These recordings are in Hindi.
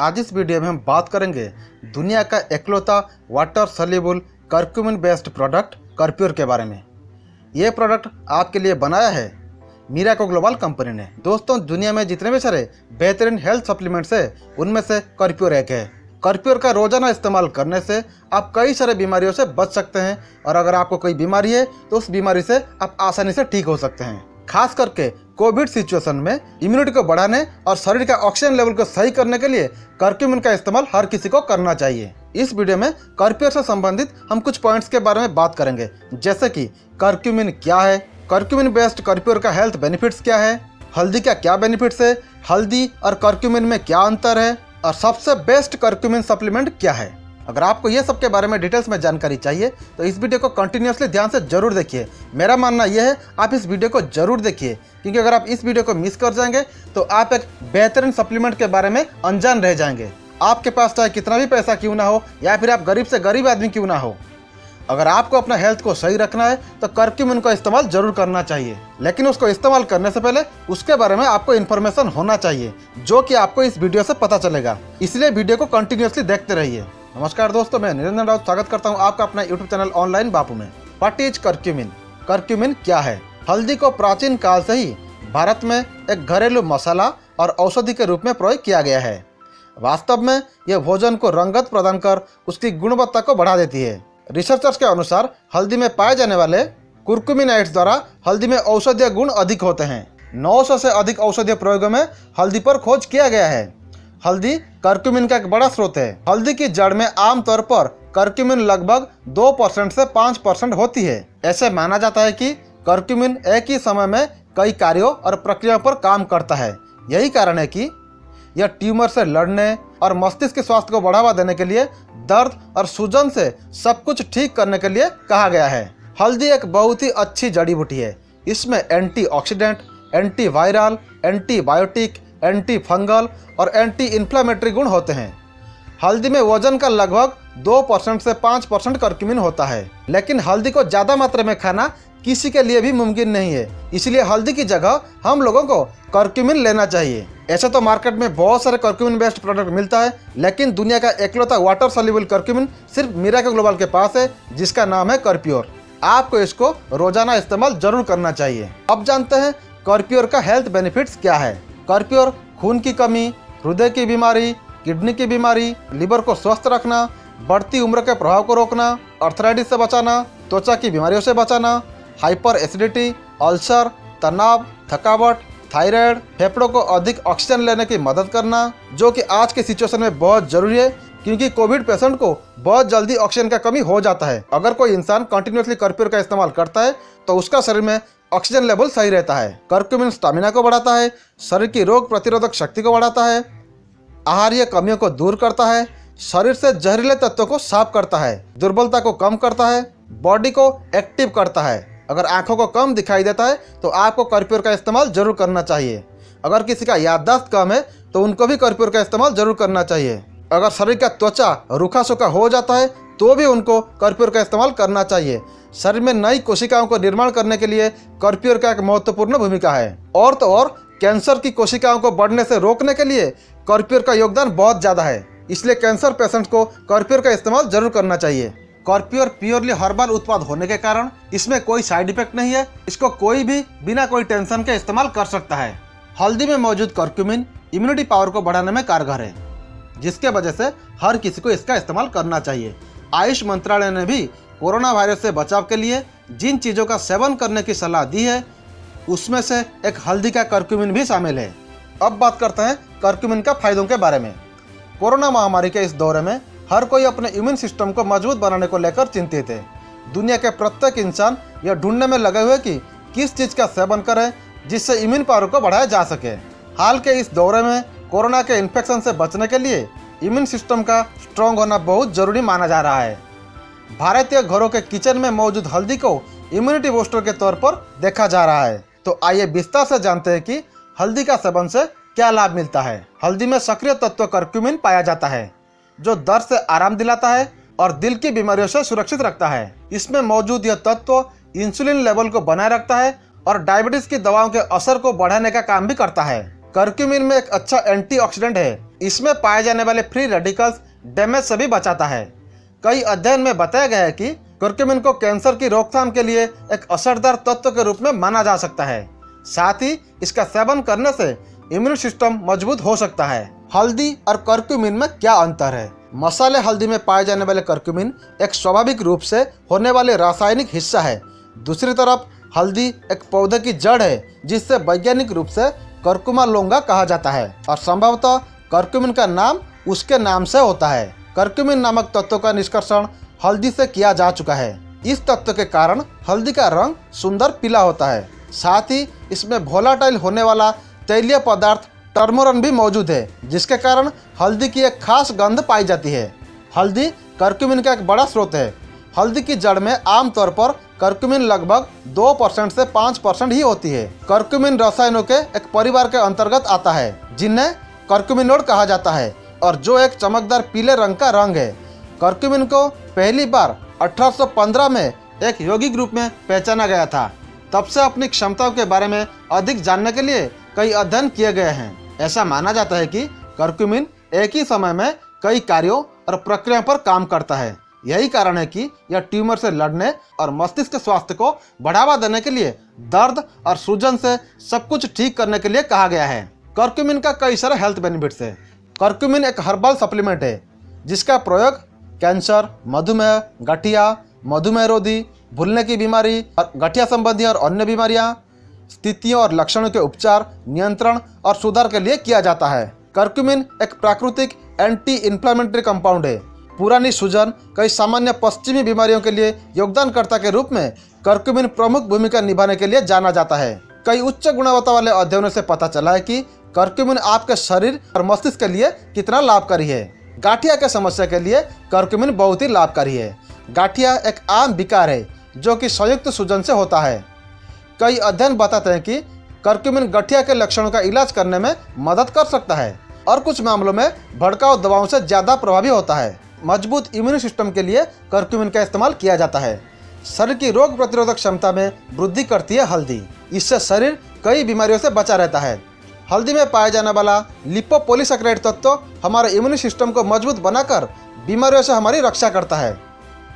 आज इस वीडियो में हम बात करेंगे दुनिया का इकलौता water soluble curcumin based product Curpure के बारे में। ये प्रोडक्ट आपके लिए बनाया है मिराको ग्लोबल कंपनी ने। दोस्तों, दुनिया में जितने भी सारे बेहतरीन हेल्थ सप्लीमेंट्स है उनमें से कर्प्योर एक है। कर्प्योर का रोजाना इस्तेमाल करने से आप कई सारे बीमारियों से बच सकते हैं और अगर आपको कोई बीमारी है तो उस बीमारी से आप आसानी से ठीक हो सकते हैं। खास करके कोविड सिचुएशन में इम्यूनिटी को बढ़ाने और शरीर का ऑक्सीजन लेवल को सही करने के लिए कर्क्यूमिन का इस्तेमाल हर किसी को करना चाहिए। इस वीडियो में कर्प्योर से संबंधित हम कुछ पॉइंट्स के बारे में बात करेंगे, जैसे कि कर्क्यूमिन क्या है, कर्क्यूमिन बेस्ड कर्प्योर का हेल्थ बेनिफिट्स क्या है, हल्दी का क्या बेनिफिट्स है, हल्दी और कर्क्यूमिन में क्या अंतर है और सबसे बेस्ट कर्क्यूमिन सप्लीमेंट क्या है। अगर आपको ये सब के बारे में डिटेल्स में जानकारी चाहिए तो इस वीडियो को कंटिन्यूअसली ध्यान से जरूर देखिए। मेरा मानना यह है आप इस वीडियो को जरूर देखिए, क्योंकि अगर आप इस वीडियो को मिस कर जाएंगे तो आप एक बेहतरीन सप्लीमेंट के बारे में अनजान रह जाएंगे। आपके पास चाहे कितना भी पैसा क्यों ना हो या फिर आप गरीब से गरीब आदमी क्यों ना हो, अगर आपको अपना हेल्थ को सही रखना है तो कर्क्यूमिन का इस्तेमाल जरूर करना चाहिए। लेकिन उसको इस्तेमाल करने से पहले उसके बारे में आपको इन्फॉर्मेशन होना चाहिए, जो कि आपको इस वीडियो से पता चलेगा। इसलिए वीडियो को कंटिन्यूअसली देखते रहिए। नमस्कार दोस्तों, मैं निरंजन राउत स्वागत करता हूं आपका अपना यूट्यूब चैनल ऑनलाइन बापू में। What is curcumin? कर्क्यूमिन क्या है? हल्दी को प्राचीन काल से ही भारत में एक घरेलू मसाला और औषधि के रूप में प्रयोग किया गया है। वास्तव में यह भोजन को रंगत प्रदान कर उसकी गुणवत्ता को बढ़ा देती है। रिसर्चर्स के अनुसार हल्दी में पाए जाने वाले कुर्कुमिनाइड्स द्वारा हल्दी में औषधीय गुण अधिक होते हैं। 900 से अधिक औषधीय प्रयोगों में हल्दी पर खोज किया गया है। हल्दी कर्क्यूमिन का एक बड़ा स्रोत है। हल्दी की जड़ में आमतौर पर कर्क्यूमिन लगभग 2% से 5% होती है। ऐसे माना जाता है कि कर्क्यूमिन एक ही समय में कई कार्यों और प्रक्रियाओं पर काम करता है। यही कारण है कि यह ट्यूमर से लड़ने और मस्तिष्क के स्वास्थ्य को बढ़ावा देने के लिए, दर्द और सूजन से सब कुछ ठीक करने के लिए कहा गया है। हल्दी एक बहुत ही अच्छी जड़ी बूटी है। इसमें antioxidant, antiviral, antibiotic, anti fungal और एंटी इन्फ्लामेटरी गुण होते हैं। हल्दी में वजन का लगभग 2% से 5% कर्क्यूमिन होता है, लेकिन हल्दी को ज़्यादा मात्रा में खाना किसी के लिए भी मुमकिन नहीं है। इसलिए हल्दी की जगह हम लोगों को कर्क्यूमिन लेना चाहिए। ऐसे तो मार्केट में बहुत सारे कर्क्यूमिन बेस्ड प्रोडक्ट मिलता है, लेकिन दुनिया का इकलौता वाटर सॉल्युबल कर्क्यूमिन सिर्फ मिराको ग्लोबल के पास है, जिसका नाम है कर्प्योर। आपको इसको रोजाना इस्तेमाल जरूर करना चाहिए। अब जानते हैं कर्प्योर का हेल्थ बेनिफिट्स क्या है। कर्प्योर खून की कमी, हृदय की बीमारी, किडनी की बीमारी, लिवर को स्वस्थ रखना, बढ़ती उम्र के प्रभाव को रोकना, अर्थराइटिस से बचाना, त्वचा की बीमारियों से बचाना, हाइपर एसिडिटी, अल्सर, तनाव, थकावट, थायराइड, फेफड़ों को अधिक ऑक्सीजन लेने की मदद करना, जो कि आज के सिचुएशन में बहुत जरूरी है, क्योंकि कोविड पेशेंट को बहुत जल्दी ऑक्सीजन का कमी हो जाता है। अगर कोई इंसान कंटिन्यूसली कर्प्योर का इस्तेमाल करता है तो उसका शरीर में ऑक्सीजन लेवल सही रहता है। कर्क्यूमिन स्टामिना को बढ़ाता है, शरीर की रोग प्रतिरोधक शक्ति को बढ़ाता है, आहारीय कमियों को दूर करता है, शरीर से जहरीले तत्वों को साफ करता है, दुर्बलता को कम करता है, बॉडी को एक्टिव करता है। अगर आंखों को कम दिखाई देता है तो आपको कर्प्योर का इस्तेमाल जरूर करना चाहिए। अगर किसी का याददाश्त कम है तो उनको भी कर्प्योर का इस्तेमाल जरूर करना चाहिए। अगर शरीर का त्वचा रूखा सूखा हो जाता है तो भी उनको कर्प्योर का इस्तेमाल करना चाहिए। शरीर में नई कोशिकाओं को निर्माण करने के लिए कर्प्योर का एक महत्वपूर्ण भूमिका है। और तो और कैंसर की कोशिकाओं को बढ़ने से रोकने के लिए कर्प्योर का योगदान बहुत ज़्यादा है। इसलिए कैंसर पेशेंट्स को कर्प्योर का इस्तेमाल जरूर करना चाहिए। कर्प्योर प्योरली हर्बल उत्पाद होने के कारण इसमें कोई साइड इफेक्ट नहीं है। इसको कोई भी बिना कोई टेंशन के इस्तेमाल कर सकता है। हल्दी में मौजूद कर्क्यूमिन इम्यूनिटी पावर को बढ़ाने में कारगर है, जिसके वजह से हर किसी को इसका इस्तेमाल करना चाहिए। आयुष मंत्रालय ने भी कोरोना वायरस से बचाव के लिए जिन चीज़ों का सेवन करने की सलाह दी है उसमें से एक हल्दी का कर्क्यूमिन भी शामिल है। अब बात करते हैं कर्क्यूमिन का फायदों के बारे में। कोरोना महामारी के इस दौर में हर कोई अपने इम्यून सिस्टम को मजबूत बनाने को लेकर चिंतित है। दुनिया के प्रत्येक इंसान यह ढूंढने में लगे हुए कि किस चीज़ का सेवन करें जिससे इम्यून पावर को बढ़ाया जा सके। हाल के इस दौरे में कोरोना के इन्फेक्शन से बचने के लिए इम्यून सिस्टम का स्ट्रॉन्ग होना बहुत जरूरी माना जा रहा है। भारतीय घरों के किचन में मौजूद हल्दी को इम्यूनिटी बूस्टर के तौर पर देखा जा रहा है। तो आइए विस्तार से जानते हैं कि हल्दी का सेवन से क्या लाभ मिलता है। हल्दी में सक्रिय तत्व कर्क्यूमिन पाया जाता है, जो दर्द से आराम दिलाता है और दिल की बीमारियों से सुरक्षित रखता है। इसमें मौजूद यह तत्व इंसुलिन लेवल को बनाए रखता है और डायबिटीज की दवाओं के असर को बढ़ाने का काम भी करता है। करक्यूमिन में एक अच्छा एंटीऑक्सीडेंट है। इसमें पाए जाने वाले फ्री रेडिकल्स डैमेज से भी बचाता है। कई अध्ययन में बताया गया है कि करक्यूमिन को कैंसर की रोकथाम के लिए एक असरदार तत्व के रूप में माना जा सकता है। साथ ही इसका सेवन करने से इम्यून सिस्टम मजबूत हो सकता है। हल्दी और करक्यूमिन में क्या अंतर है? मसाले हल्दी में पाए जाने वाले करक्यूमिन एक स्वाभाविक रूप से होने वाले रासायनिक हिस्सा है। दूसरी तरफ हल्दी एक पौधे की जड़ है, जिससे वैज्ञानिक रूप से करकुमा लोंगा कहा जाता है और संभवतः करक्यूमिन का नाम उसके नाम से होता है। करक्यूमिन नामक तत्व का निष्कर्षण हल्दी से किया जा चुका है। इस तत्व के कारण हल्दी का रंग सुंदर पीला होता है। साथ ही इसमें वोलाटाइल होने वाला तैलीय पदार्थ टर्मोरन भी मौजूद है, जिसके कारण हल्दी की एक खास गंध पाई जाती है। हल्दी करक्यूमिन का एक बड़ा स्रोत है। हल्दी की जड़ में आमतौर पर करक्यूमिन लगभग 2% से 5% ही होती है। करक्यूमिन रसायनों के एक परिवार के अंतर्गत आता है, जिन्हें करक्यूमिनोड कहा जाता है और जो एक चमकदार पीले रंग का रंग है। करक्यूमिन को पहली बार 1815 में एक यौगिक रूप में पहचाना गया था। तब से अपनी क्षमताओं के बारे में अधिक जानने के लिए कई अध्ययन किए गए हैं। ऐसा माना जाता है कि करक्यूमिन एक ही समय में कई कार्यों और प्रक्रियाओं पर काम करता है। यही कारण है कि यह ट्यूमर से लड़ने और मस्तिष्क स्वास्थ्य को बढ़ावा देने के लिए, दर्द और सूजन से सब कुछ ठीक करने के लिए कहा गया है। करक्यूमिन का कई सारे हेल्थ बेनिफिट्स है। करक्यूमिन एक हर्बल सप्लीमेंट है, जिसका प्रयोग कैंसर, मधुमेह, गठिया, मधुमेह रोधी, भूलने की बीमारी और गठिया संबंधी और अन्य बीमारियां, स्थितियों और लक्षणों के उपचार, नियंत्रण और सुधार के लिए किया जाता है। करक्यूमिन एक प्राकृतिक एंटी इन्फ्लेमेटरी कंपाउंड है। पुरानी सूजन, कई सामान्य पश्चिमी बीमारियों के लिए योगदानकर्ता के रूप में करक्यूमिन प्रमुख भूमिका निभाने के लिए जाना जाता है। कई उच्च गुणवत्ता वाले अध्ययनों से पता चला है कि करक्यूमिन आपके शरीर और मस्तिष्क के लिए कितना लाभकारी है। गाठिया के समस्या के लिए करक्यूमिन बहुत ही लाभकारी है। गाठिया एक आम विकार है जो कि संयुक्त सूजन से होता है। कई अध्ययन बताते हैं कि करक्यूमिन गठिया के लक्षणों का इलाज करने में मदद कर सकता है और कुछ मामलों में भड़काऊ दवाओं से ज़्यादा प्रभावी होता है। मजबूत इम्यून सिस्टम के लिए करक्यूमिन का इस्तेमाल किया जाता है। शरीर की रोग प्रतिरोधक क्षमता में वृद्धि करती है हल्दी। इससे शरीर कई बीमारियों से बचा रहता है। हल्दी में पाया जाने वाला लिपोपोलीसैकेराइड तत्व हमारे इम्यून सिस्टम को मजबूत बनाकर बीमारियों से हमारी रक्षा करता है।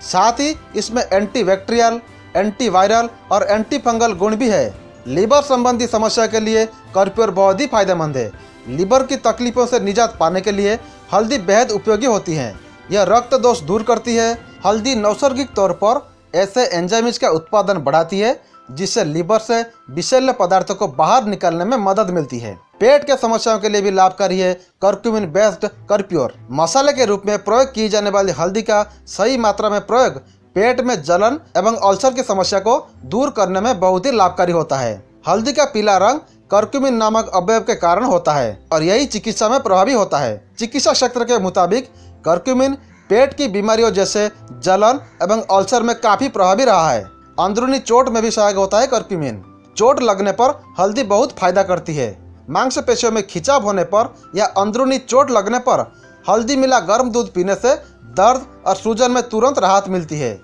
साथ ही इसमें एंटीबैक्टीरियल, एंटीवायरल और एंटी फंगल गुण भी है। लीवर संबंधी समस्या के लिए कर्प्योर बहुत ही फायदेमंद है। लीवर की तकलीफों से निजात पाने के लिए हल्दी बेहद उपयोगी होती है। यह रक्त दोष दूर करती है। हल्दी नैसर्गिक तौर पर ऐसे एंजाइम्स का उत्पादन बढ़ाती है जिससे लीवर से विषैले पदार्थों को बाहर निकालने में मदद मिलती है। पेट के समस्याओं के लिए भी लाभकारी है करक्यूमिन बेस्ड कर्प्योर। मसाले के रूप में प्रयोग की जाने वाली हल्दी का सही मात्रा में प्रयोग पेट में जलन एवं अल्सर की समस्या को दूर करने में बहुत ही लाभकारी होता है। हल्दी का पीला रंग करक्यूमिन नामक अवयव के कारण होता है और यही चिकित्सा में प्रभावी होता है। चिकित्सा शास्त्र के मुताबिक करक्यूमिन पेट की बीमारियों जैसे जलन एवं अल्सर में काफी प्रभावी रहा है। अंदरूनी चोट में भी सहायक होता है करक्यूमिन। चोट लगने पर हल्दी बहुत फायदा करती है। मांसपेशियों में खिंचाव होने पर या अंदरूनी चोट लगने पर हल्दी मिला गर्म दूध पीने से दर्द और सूजन में तुरंत राहत मिलती है।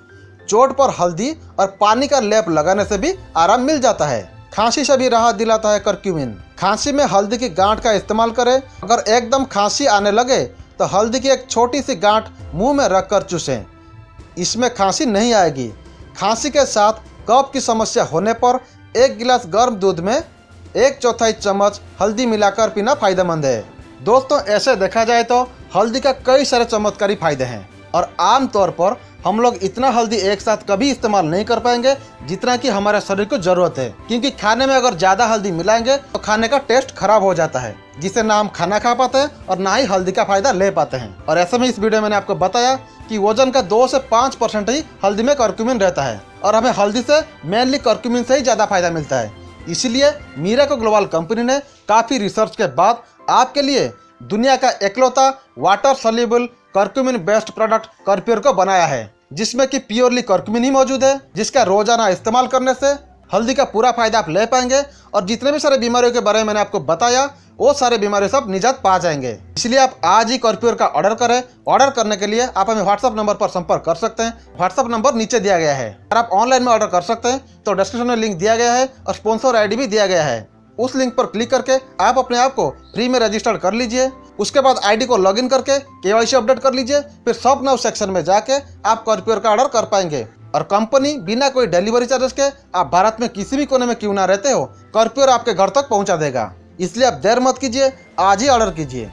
चोट पर हल्दी और पानी का लेप लगाने से भी आराम मिल जाता है। खांसी से भी राहत दिलाता है करक्यूमिन। खांसी में हल्दी की गांठ का इस्तेमाल करें। अगर एकदम खांसी आने लगे तो हल्दी की एक छोटी सी गांठ मुंह में रखकर चूसें। इसमें खांसी नहीं आएगी। खांसी के साथ कफ की समस्या होने पर 1 गिलास गर्म दूध में 1/4 चम्मच हल्दी मिलाकर पीना फायदेमंद है। दोस्तों, ऐसे देखा जाए तो हल्दी का कई सारे चमत्कारी फायदे हैं और आम तौर पर हम लोग इतना हल्दी एक साथ कभी इस्तेमाल नहीं कर पाएंगे जितना कि हमारे शरीर को जरूरत है, क्योंकि खाने में अगर ज़्यादा हल्दी मिलाएंगे तो खाने का टेस्ट खराब हो जाता है, जिससे ना हम खाना खा पाते हैं और ना ही हल्दी का फायदा ले पाते हैं। और ऐसे में इस वीडियो में मैंने आपको बताया कि वजन का 2 से 5% ही हल्दी में करक्यूमिन रहता है और हमें हल्दी से मेनली करक्यूमिन से ही ज़्यादा फायदा मिलता है। इसीलिए मीराको ग्लोबल कंपनी ने काफ़ी रिसर्च के बाद आपके लिए दुनिया का इकलौता water soluble curcumin based product Curpure को बनाया है, जिसमें कि प्योरली करक्यूमिन ही मौजूद है, जिसका रोजाना इस्तेमाल करने से हल्दी का पूरा फायदा आप ले पाएंगे और जितने भी सारे बीमारियों के बारे में मैंने आपको बताया वो सारे बीमारियों से आप निजात पा जाएंगे। इसलिए आप आज ही कर्प्योर का ऑर्डर करें। ऑर्डर करने के लिए आप हमें व्हाट्सएप नंबर पर संपर्क कर सकते हैं। व्हाट्सएप नंबर नीचे दिया गया है। अगर आप ऑनलाइन में ऑर्डर कर सकते हैं तो डिस्क्रिप्शन में लिंक दिया गया है और स्पॉन्सर आईडी भी दिया गया है। उस लिंक पर क्लिक करके आप अपने आप को फ्री में रजिस्टर कर लीजिए। उसके बाद आईडी को लॉगिन करके केवाईसी अपडेट कर लीजिए। फिर शॉप नाउ सेक्शन में जाके आप स्कॉर्पियो का ऑर्डर कर पाएंगे और कंपनी बिना कोई डिलीवरी चार्जेस के, आप भारत में किसी भी कोने में क्यों ना रहते हो, स्कॉर्पियो आपके घर तक पहुंचा देगा। इसलिए आप देर मत कीजिए, आज ही ऑर्डर कीजिए।